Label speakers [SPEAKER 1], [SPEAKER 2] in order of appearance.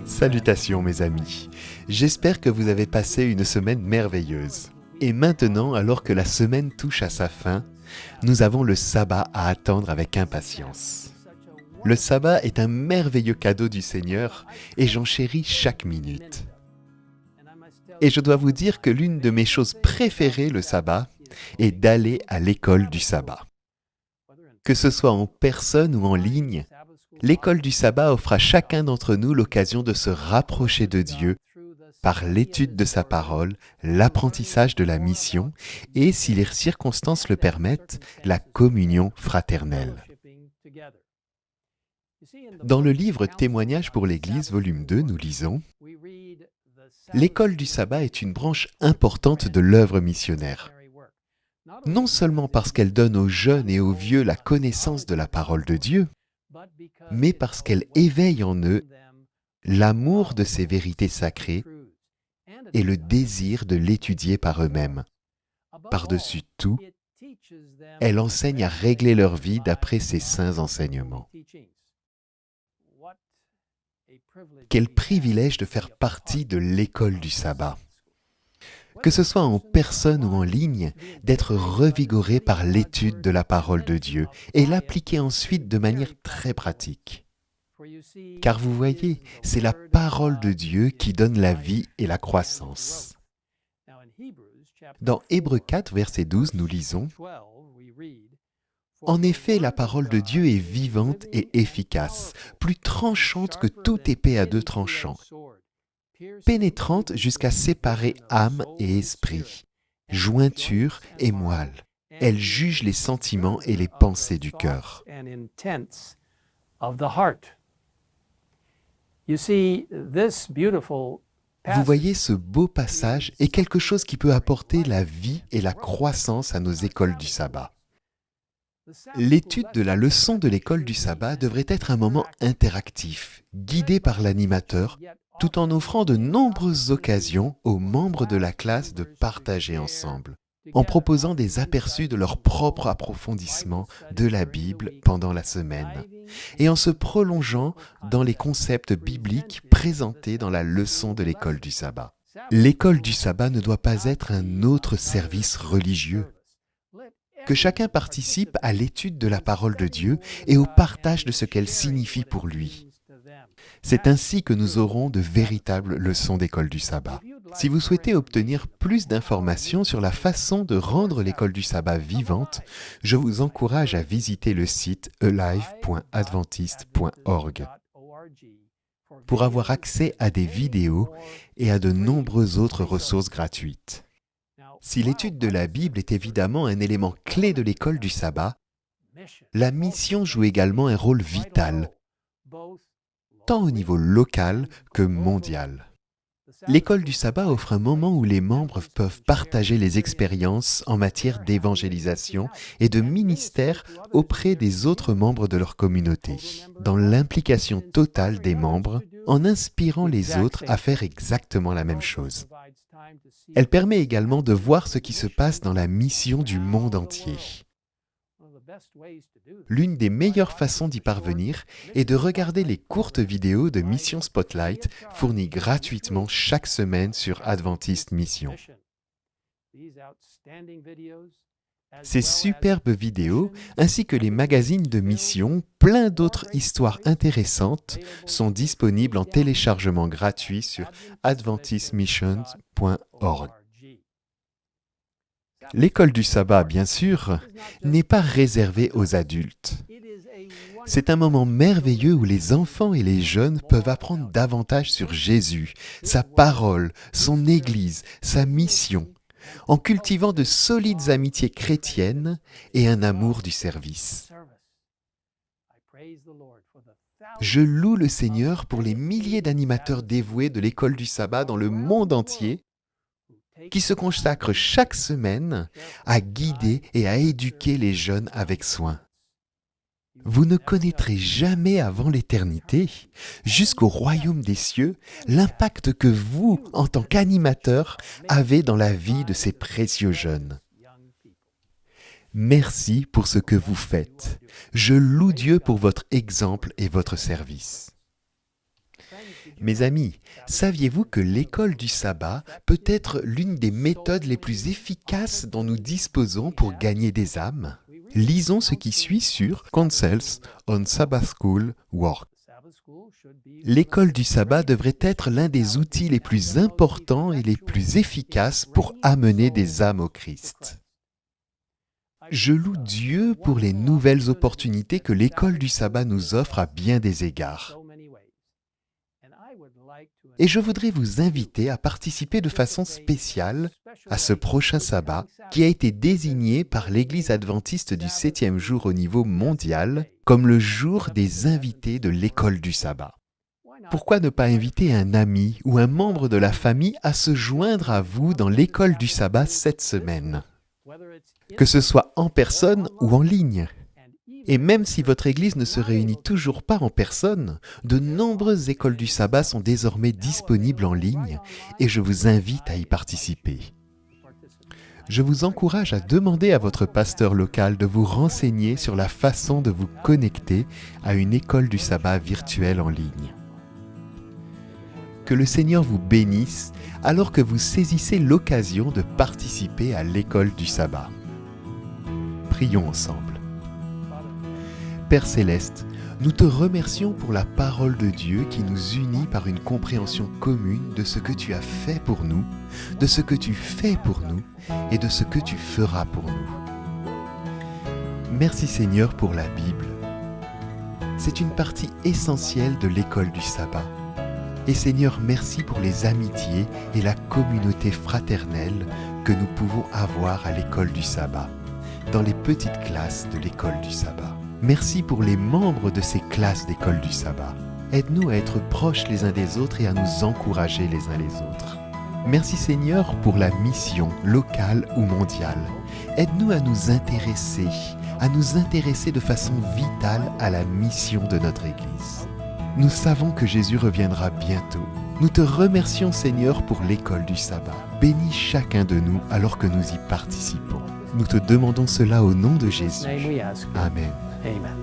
[SPEAKER 1] Salutations mes amis, j'espère que vous avez passé une semaine merveilleuse. Et maintenant, alors que la semaine touche à sa fin, nous avons le sabbat à attendre avec impatience. Le sabbat est un merveilleux cadeau du Seigneur et j'en chéris chaque minute. Et je dois vous dire que l'une de mes choses préférées le sabbat est d'aller à l'école du sabbat. Que ce soit en personne ou en ligne, l'école du sabbat offre à chacun d'entre nous l'occasion de se rapprocher de Dieu par l'étude de sa parole, l'apprentissage de la mission et, si les circonstances le permettent, la communion fraternelle. Dans le livre Témoignages pour l'Église, volume 2, nous lisons « L'école du sabbat est une branche importante de l'œuvre missionnaire. Non seulement parce qu'elle donne aux jeunes et aux vieux la connaissance de la parole de Dieu, mais parce qu'elle éveille en eux l'amour de ces vérités sacrées et le désir de l'étudier par eux-mêmes. Par-dessus tout, elle enseigne à régler leur vie d'après ses saints enseignements. » Quel privilège de faire partie de l'école du sabbat. Que ce soit en personne ou en ligne, d'être revigoré par l'étude de la parole de Dieu et l'appliquer ensuite de manière très pratique. Car vous voyez, c'est la parole de Dieu qui donne la vie et la croissance. Dans Hébreux 4, verset 12, nous lisons « En effet, la parole de Dieu est vivante et efficace, plus tranchante que toute épée à deux tranchants, pénétrante jusqu'à séparer âme et esprit, jointure et moelle. Elle juge les sentiments et les pensées du cœur. » Vous voyez, ce beau passage est quelque chose qui peut apporter la vie et la croissance à nos écoles du sabbat. L'étude de la leçon de l'école du sabbat devrait être un moment interactif, guidé par l'animateur, tout en offrant de nombreuses occasions aux membres de la classe de partager ensemble, en proposant des aperçus de leur propre approfondissement de la Bible pendant la semaine, et en se prolongeant dans les concepts bibliques présentés dans la leçon de l'école du sabbat. L'école du sabbat ne doit pas être un autre service religieux. Que chacun participe à l'étude de la parole de Dieu et au partage de ce qu'elle signifie pour lui. C'est ainsi que nous aurons de véritables leçons d'école du sabbat. Si vous souhaitez obtenir plus d'informations sur la façon de rendre l'école du sabbat vivante, je vous encourage à visiter le site alive.adventiste.org pour avoir accès à des vidéos et à de nombreuses autres ressources gratuites. Si l'étude de la Bible est évidemment un élément clé de l'école du sabbat, la mission joue également un rôle vital, tant au niveau local que mondial. L'école du sabbat offre un moment où les membres peuvent partager les expériences en matière d'évangélisation et de ministère auprès des autres membres de leur communauté, dans l'implication totale des membres, en inspirant les autres à faire exactement la même chose. Elle permet également de voir ce qui se passe dans la mission du monde entier. L'une des meilleures façons d'y parvenir est de regarder les courtes vidéos de Mission Spotlight fournies gratuitement chaque semaine sur Adventist Mission. Ces superbes vidéos, ainsi que les magazines de mission, plein d'autres histoires intéressantes, sont disponibles en téléchargement gratuit sur adventistmissions.org. L'école du sabbat, bien sûr, n'est pas réservée aux adultes. C'est un moment merveilleux où les enfants et les jeunes peuvent apprendre davantage sur Jésus, sa parole, son Église, sa mission, en cultivant de solides amitiés chrétiennes et un amour du service. Je loue le Seigneur pour les milliers d'animateurs dévoués de l'école du sabbat dans le monde entier qui se consacrent chaque semaine à guider et à éduquer les jeunes avec soin. Vous ne connaîtrez jamais avant l'éternité, jusqu'au royaume des cieux, l'impact que vous, en tant qu'animateur, avez dans la vie de ces précieux jeunes. Merci pour ce que vous faites. Je loue Dieu pour votre exemple et votre service. Mes amis, saviez-vous que l'école du sabbat peut être l'une des méthodes les plus efficaces dont nous disposons pour gagner des âmes? Lisons ce qui suit sur Counsels on Sabbath School Work. L'école du sabbat devrait être l'un des outils les plus importants et les plus efficaces pour amener des âmes au Christ. Je loue Dieu pour les nouvelles opportunités que l'école du sabbat nous offre à bien des égards. Et je voudrais vous inviter à participer de façon spéciale à ce prochain sabbat qui a été désigné par l'Église adventiste du 7e jour au niveau mondial comme le jour des invités de l'école du sabbat. Pourquoi ne pas inviter un ami ou un membre de la famille à se joindre à vous dans l'école du sabbat cette semaine? Que ce soit en personne ou en ligne. Et même si votre église ne se réunit toujours pas en personne, de nombreuses écoles du sabbat sont désormais disponibles en ligne et je vous invite à y participer. Je vous encourage à demander à votre pasteur local de vous renseigner sur la façon de vous connecter à une école du sabbat virtuelle en ligne. Que le Seigneur vous bénisse alors que vous saisissez l'occasion de participer à l'école du sabbat. Prions ensemble. Père Céleste, nous te remercions pour la parole de Dieu qui nous unit par une compréhension commune de ce que tu as fait pour nous, de ce que tu fais pour nous et de ce que tu feras pour nous. Merci Seigneur pour la Bible. C'est une partie essentielle de l'école du sabbat. Et Seigneur, merci pour les amitiés et la communauté fraternelle que nous pouvons avoir à l'école du sabbat, dans les petites classes de l'école du sabbat. Merci pour les membres de ces classes d'école du sabbat. Aide-nous à être proches les uns des autres et à nous encourager les uns les autres. Merci Seigneur pour la mission locale ou mondiale. Aide-nous à nous intéresser de façon vitale à la mission de notre Église. Nous savons que Jésus reviendra bientôt. Nous te remercions Seigneur pour l'école du sabbat. Bénis chacun de nous alors que nous y participons. Nous te demandons cela au nom de Jésus. Amen.
[SPEAKER 2] Amen.